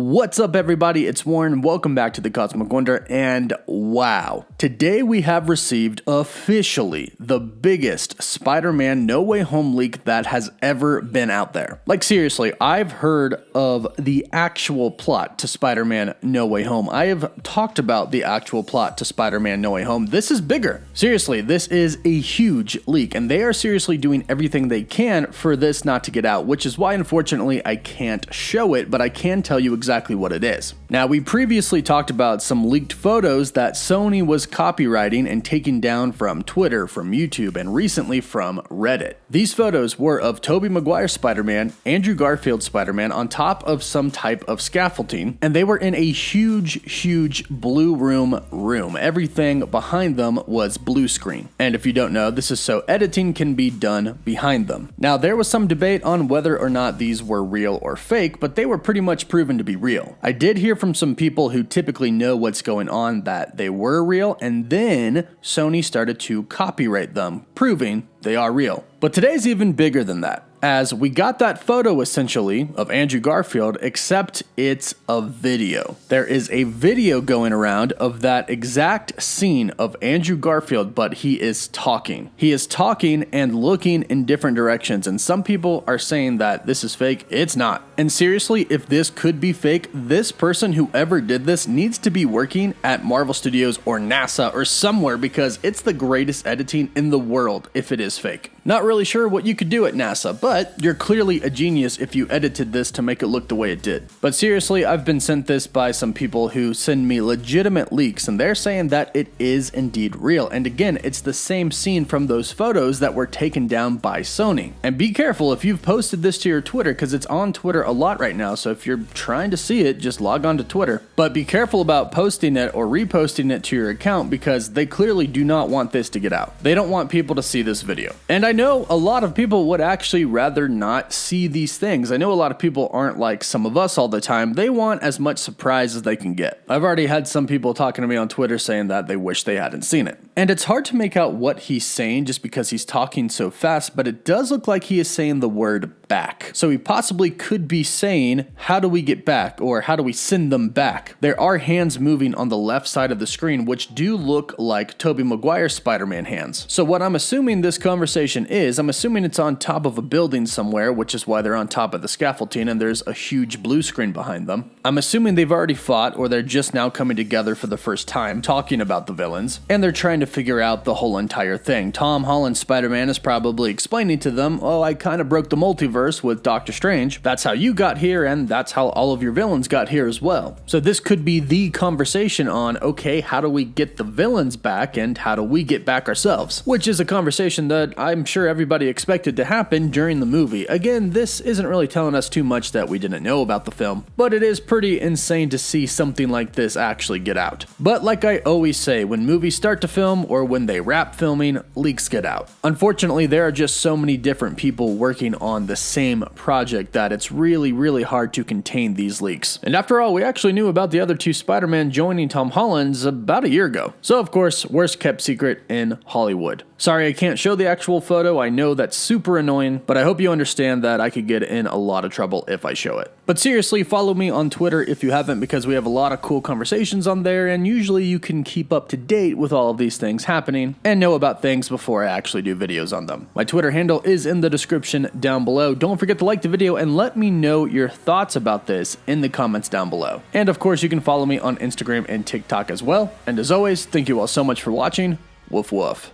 What's up, everybody? It's Warren. Welcome back to the Cosmic Wonder, and wow. Today we have received officially the biggest Spider-Man No Way Home leak that has ever been out there. Like, seriously, I've heard of the actual plot to Spider-Man No Way Home. I have talked about the actual plot to Spider-Man No Way Home. This is bigger. Seriously, this is a huge leak, and they are seriously doing everything they can for this not to get out, which is why, unfortunately, I can't show it, but I can tell you exactly what it is. Now, we previously talked about some leaked photos that Sony was copywriting and taking down from Twitter, from YouTube, and recently from Reddit. These photos were of Tobey Maguire Spider-Man, Andrew Garfield Spider-Man on top of some type of scaffolding, and they were in a huge blue room. Everything behind them was blue screen. And if you don't know, this is so editing can be done behind them. Now, there was some debate on whether or not these were real or fake, but they were pretty much proven to be real. I did hear from some people who typically know what's going on that they were real, and then Sony started to copyright them, proving they are real. But today's even bigger than that, as we got that photo essentially of Andrew Garfield, except it's a video. There is a video going around of that exact scene of Andrew Garfield, but he is talking. He is talking and looking in different directions, and some people are saying that this is fake. It's not. And seriously, if this could be fake, this person, whoever did this, needs to be working at Marvel Studios or NASA or somewhere, because it's the greatest editing in the world if it is fake. Not really sure what you could do at NASA, but you're clearly a genius if you edited this to make it look the way it did. But seriously, I've been sent this by some people who send me legitimate leaks, and they're saying that it is indeed real. And again, it's the same scene from those photos that were taken down by Sony. And be careful if you've posted this to your Twitter, because it's on Twitter a lot right now, so if you're trying to see it, just log on to Twitter. But be careful about posting it or reposting it to your account, because they clearly do not want this to get out. They don't want people to see this video. And I know a lot of people would actually rather not see these things. I know a lot of people aren't like some of us all the time. They want as much surprise as they can get. I've already had some people talking to me on Twitter saying that they wish they hadn't seen it. And it's hard to make out what he's saying just because he's talking so fast, but it does look like he is saying the word back. So he possibly could be saying, how do we get back? Or how do we send them back? There are hands moving on the left side of the screen, which do look like Tobey Maguire's Spider-Man hands. So what I'm assuming this conversation is, I'm assuming it's on top of a building somewhere, which is why they're on top of the scaffolding and there's a huge blue screen behind them. I'm assuming they've already fought, or they're just now coming together for the first time, talking about the villains, and they're trying to figure out the whole entire thing. Tom Holland's Spider-Man is probably explaining to them, oh, I kind of broke the multiverse with Doctor Strange. That's how you got here, and that's how all of your villains got here as well. So this could be the conversation on, okay, how do we get the villains back, and how do we get back ourselves? Which is a conversation that I'm sure everybody expected to happen during the movie. Again, this isn't really telling us too much that we didn't know about the film, but it is pretty insane to see something like this actually get out. But like I always say, when movies start to film or when they wrap filming, leaks get out. Unfortunately, there are just so many different people working on the same project that it's really hard to contain these leaks. And after all, we actually knew about the other two Spider-Man joining Tom Holland's about a year ago. So of course, worst kept secret in Hollywood. Sorry I can't show the actual photo, I know that's super annoying, but I hope you understand that I could get in a lot of trouble if I show it. But seriously, follow me on Twitter if you haven't, because we have a lot of cool conversations on there, and usually you can keep up to date with all of these things happening and know about things before I actually do videos on them. My Twitter handle is in the description down below. Don't forget to like the video and let me know your thoughts about this in the comments down below. And of course, you can follow me on Instagram and TikTok as well. And as always, thank you all so much for watching. Woof woof.